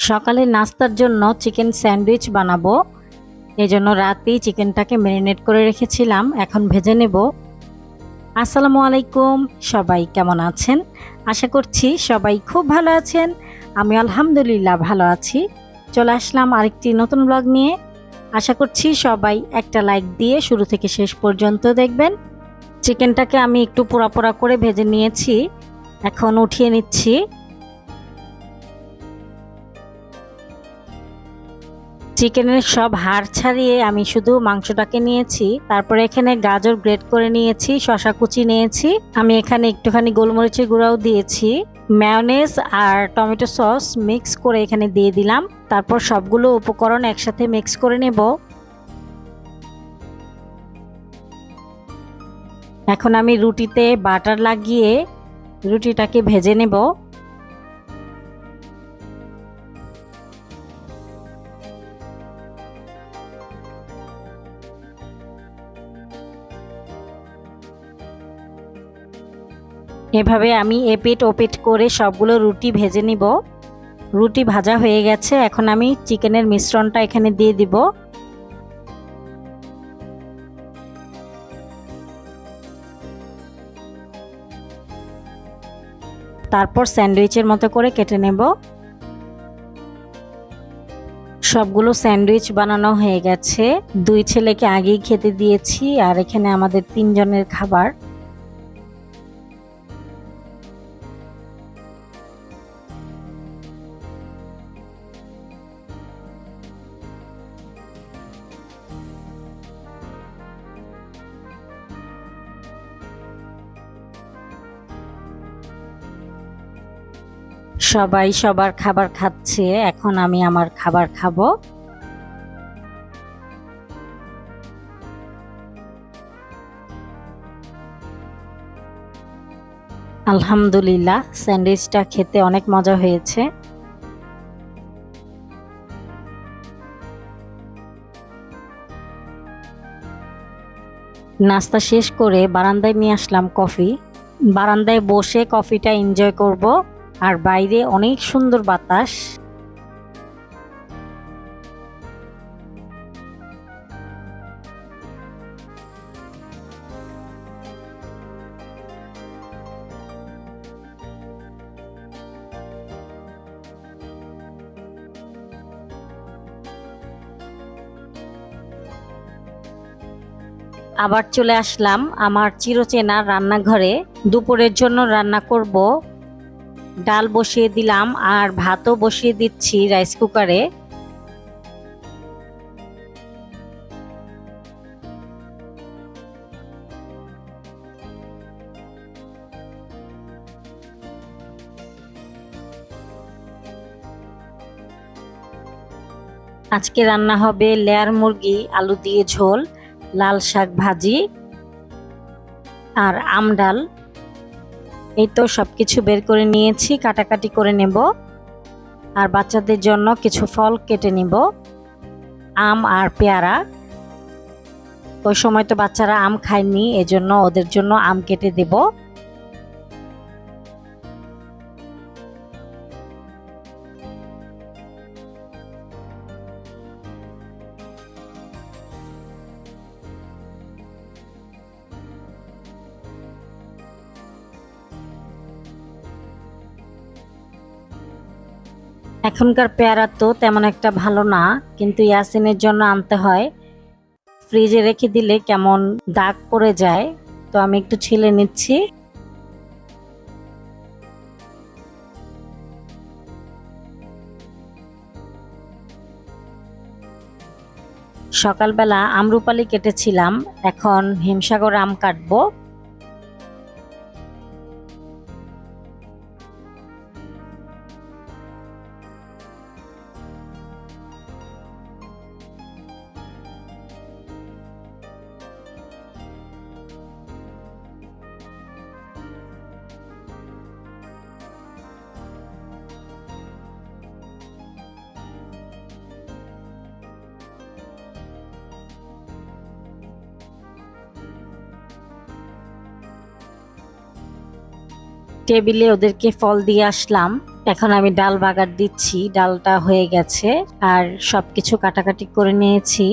সকালে নাস্তার জন্য চিকেন স্যান্ডউইচ বানাবো। এজন্য রাতেই চিকেনটাকে ম্যারিনেট করে রেখেছিলাম, এখন ভেজে নেব। আসসালামু আলাইকুম, সবাই কেমন আছেন? আশা করছি সবাই খুব ভালো আছেন। আমি আলহামদুলিল্লাহ ভালো আছি। চলে আসলাম আরেকটি নতুন ব্লগ নিয়ে। আশা করছি সবাই একটা লাইক দিয়ে শুরু থেকে শেষ পর্যন্ত দেখবেন। চিকেনটাকে আমি একটু পোড়া পোড়া করে ভেজে নিয়েছি, এখন উঠিয়ে নিচ্ছি। চিকেনের সব হাড় ছাড়িয়ে আমি শুধু মাংসটাকে নিয়েছি। তারপরে এখানে গাজর গ্রেট করে নিয়েছি, শসা কুচি নিয়েছি। আমি এখানে একটুখানি গোলমরিচের গুঁড়াও দিয়েছি। মায়োনেজ আর টমেটো সস মিক্স করে এখানে দিয়ে দিলাম। তারপর সবগুলো উপকরণ একসাথে মিক্স করে নেব। এখন আমি রুটিতে বাটার লাগিয়ে রুটিটাকে ভেজে নেব। এভাবে আমি এপিট ওপিট করে সবগুলো রুটি ভেজে নিব। রুটি ভাজা হয়ে গেছে, এখন আমি চিকেনের মিশ্রণটা এখানে দিয়ে দিব। তারপর স্যান্ডউইচের মতো করে কেটে নেব। সবগুলো স্যান্ডউইচ বানানো হয়ে গেছে। দুই ছেলেকে আগেই খেতে দিয়েছি, আর এখানে আমাদের 3 জনের খাবার। সবাই সবার খাবার খাচ্ছে, এখন আমি আমার খাবার খাবো। আলহামদুলিল্লাহ, স্যান্ডউইচটা খেতে অনেক মজা হয়েছে। নাস্তা শেষ করে বারান্দায় নিয়ে আসলাম কফি। বারান্দায় বসে কফিটা এনজয় করব, আর বাইরে অনেক সুন্দর বাতাস। আবার চলে আসলাম আমার চিরচেনা রান্নাঘরে। দুপুরের জন্য রান্না করব। ডাল বসিয়ে দিলাম আর ভাতও বসিয়ে দিচ্ছি রাইস কুকারে। আজকে রান্না হবে লেয়ার মুরগি, আলু দিয়ে ঝোল, লাল শাক ভাজি আর আম ডাল। এই তো সবকিছু বের করে নিয়েছি, কাটাকাটি করে নেব। আর বাচ্চাদের জন্য কিছু ফল কেটে নিব, আম আর পেয়ারা। ওই সময় তো বাচ্চারা আম খায়নি, এজন্য ওদের জন্য আম কেটে দেব। এখনকার পেয়ারা তো তেমন একটা ভালো না, কিন্তু ইয়াসিনের জন্য আনতে হয়। ফ্রিজে রেখে দিলে কেমন দাগ পড়ে যায়, তো আমি একটু ছিলে নিচ্ছি। সকালবেলা আমরুপালি কেটেছিলাম, এখন হিমসাগর আম কাটবো। টেবিলে ওদেরকে ফল দিয়ে আসলাম। এখন আমি ডাল বাগার দিচ্ছি, ডালটা হয়ে গেছে আর সবকিছু কাটাকাটি করে নিয়েছি।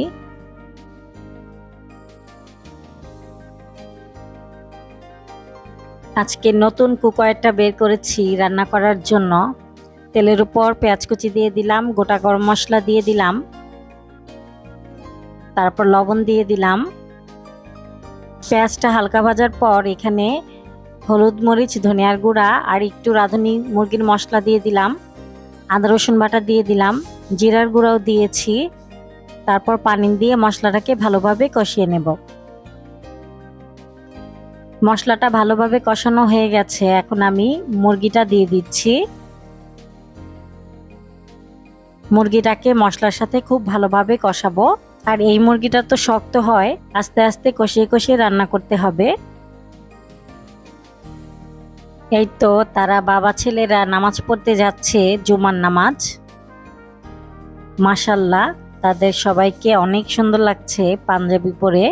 আজকে নতুন কুকারটা বের করেছি রান্না করার জন্য। তেলের উপর পেঁয়াজ কুচি দিয়ে দিলাম, গোটা গরম মশলা দিয়ে দিলাম, তারপর লবণ দিয়ে দিলাম। পেঁয়াজটা হালকা ভাজার পর এখানে হলুদ মরিচ ধনিয়ার গুঁড়া আর একটু রাঁধুনি মুরগির মশলা দিয়ে দিলাম, আদা রসুন বাটা দিয়ে দিলাম, জিরার গুঁড়াও দিয়েছি। তারপর পানি দিয়ে মশলাটাকে ভালোভাবে কষিয়ে নেব। মশলাটা ভালোভাবে কষানো হয়ে গেছে, এখন আমি মুরগিটা দিয়ে দিচ্ছি। মুরগিটাকে মশলার সাথে খুব ভালোভাবে কষাবো। আর এই মুরগিটা তো শক্ত হয়, আস্তে আস্তে কষিয়ে কষিয়ে রান্না করতে হবে। এই তো তারা বাবা ছেলেরা নামাজ পড়তে যাচ্ছে, জুমার নামাজ। মাশাআল্লাহ, তাদের সবাইকে অনেক সুন্দর লাগছে পাঞ্জাবি পরে।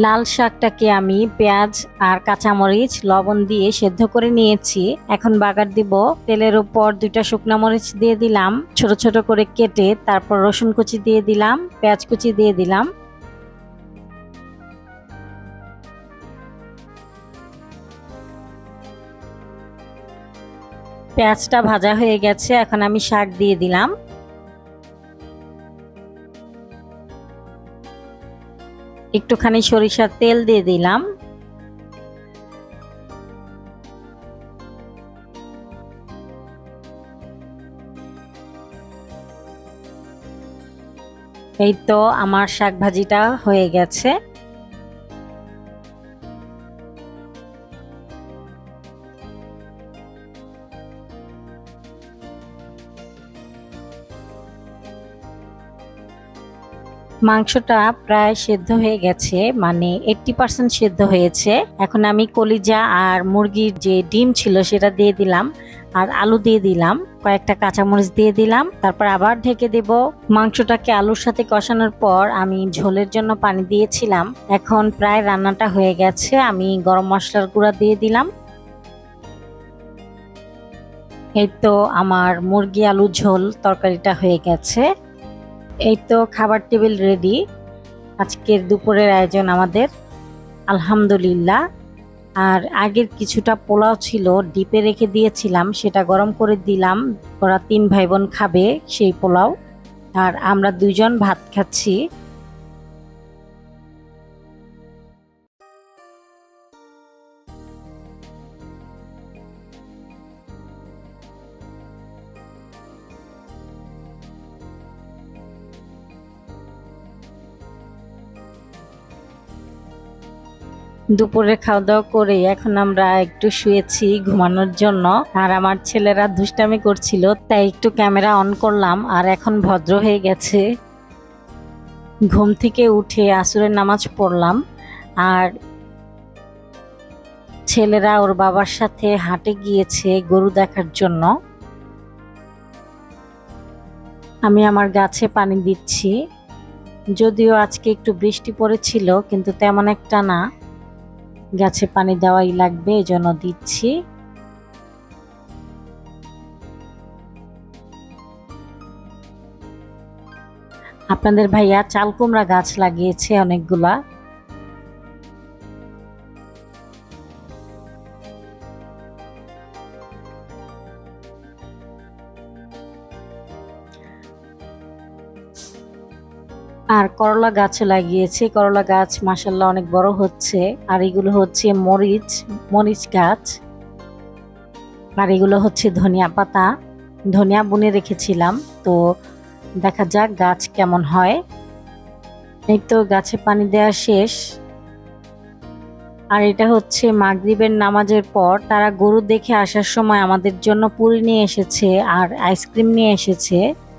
লাল শাকটাকে আমি পেঁয়াজ আর কাঁচামরিচ লবণ দিয়ে সেদ্ধ করে নিয়েছি। এখন বাগার দিব। তেলের উপর 2টা শুকনো মরিচ দিয়ে দিলাম ছোট ছোট করে কেটে, তারপর রসুন কুচি দিয়ে দিলাম, পেঁয়াজ কুচি দিয়ে দিলাম। পেঁয়াজটা ভাজা হয়ে গেছে, এখন আমি শাক দিয়ে দিলাম। একটুখানি সরিষার তেল দিয়ে দিলাম। এই তো আমার শাক ভাজিটা হয়ে গেছে। মাংসটা প্রায় সেদ্ধ হয়ে গেছে, মানে 80% সেদ্ধ হয়েছে। এখন আমি কলিজা আর মুরগির যে ডিম ছিল সেটা দিয়ে দিলাম, আর আলু দিয়ে দিলাম, কয়েকটা কাঁচামরিচ দিয়ে দিলাম, তারপর আবার ঢেকে দেব। মাংসটাকে আলুর সাথে কষানোর পর আমি ঝোলের জন্য পানি দিয়েছিলাম। এখন প্রায় রান্নাটা হয়ে গেছে, আমি গরম মশলার গুঁড়া দিয়ে দিলাম। এই তো আমার মুরগি আলু ঝোল তরকারিটা হয়ে গেছে। এই তো খাবার টেবিল রেডি। আজকের দুপুরের আয়োজন আমাদের, আলহামদুলিল্লাহ। আর আগের কিছুটা পোলাও ছিল, ডিপে রেখে দিয়েছিলাম, সেটা গরম করে দিলাম। ওরা 3 ভাই বোন খাবে সেই পোলাও, আর আমরা 2 জন ভাত খাচ্ছি। দুপুরে খাওয়া দাওয়া করে এখন আমরা একটু শুয়েছি ঘুমানোর জন্য। আর আমার ছেলেরা দুষ্টামি করছিল, তাই একটু ক্যামেরা অন করলাম। আর এখন ভদ্র হয়ে গেছে। ঘুম থেকে উঠে আসরের নামাজ পড়লাম, আর ছেলেরা ওর বাবার সাথে হাটে গিয়েছে গরু দেখার জন্য। আমি আমার গাছে পানি দিচ্ছি। যদিও আজকে একটু বৃষ্টি পড়েছিল, কিন্তু তেমন একটা না, গাছে পানি দেওয়াই লাগবে, এজন্য দিচ্ছি। আপনাদের ভাইয়া চাল কুমড়া গাছ লাগিয়েছে অনেকগুলা। আর করলা গাছ লাগিয়েছে, করলা গাছ মাশাআল্লাহ অনেক বড় হচ্ছে। আর এগুলো হচ্ছে মরিচ গাছ। আর এগুলো হচ্ছে ধনিয়া পাতা, ধনিয়া বুনে রেখেছিলাম, তো দেখা যাক গাছ কেমন হয়। এই তো গাছে পানি দেওয়া শেষ। আর এটা হচ্ছে মাগরিবের নামাজের পর তারা গরু দেখে আসার সময় আমাদের জন্য পুরি নিয়ে এসেছে আর আইসক্রিম নিয়ে এসেছে।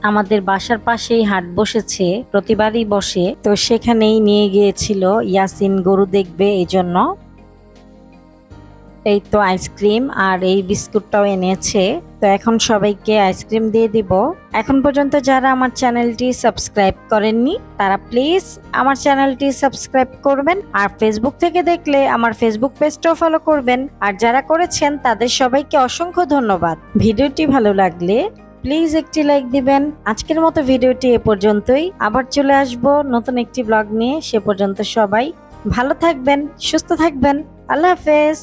আমাদের বাসার পাশেই হাট বসেছে, প্রতিবারই বসে, তো সেখানেই নিয়ে গিয়েছিল ইয়াসিন গরু দেখবে এই জন্য। এই তো আইসক্রিম আর এই বিস্কুটটাও এনেছে। তো এখন সবাইকে আইসক্রিম দিয়ে দিব। এখন পর্যন্ত যারা আমার চ্যানেলটি সাবস্ক্রাইব করেননি তারা প্লিজ আমার চ্যানেলটি সাবস্ক্রাইব করবেন, আর ফেসবুক থেকে দেখলে আমার ফেসবুক পেজটাও ফলো করবেন। আর যারা করেছেন তাদের সবাইকে অসংখ্য ধন্যবাদ। ভিডিওটি ভালো লাগলে প্লিজ একটি লাইক দিবেন। আজকের মতো ভিডিওটি এ পর্যন্তই। আবার চলে আসব নতুন একটি ব্লগ নিয়ে। সে পর্যন্ত সবাই ভালো থাকবেন, সুস্থ থাকবেন। আল্লাহ হাফেজ।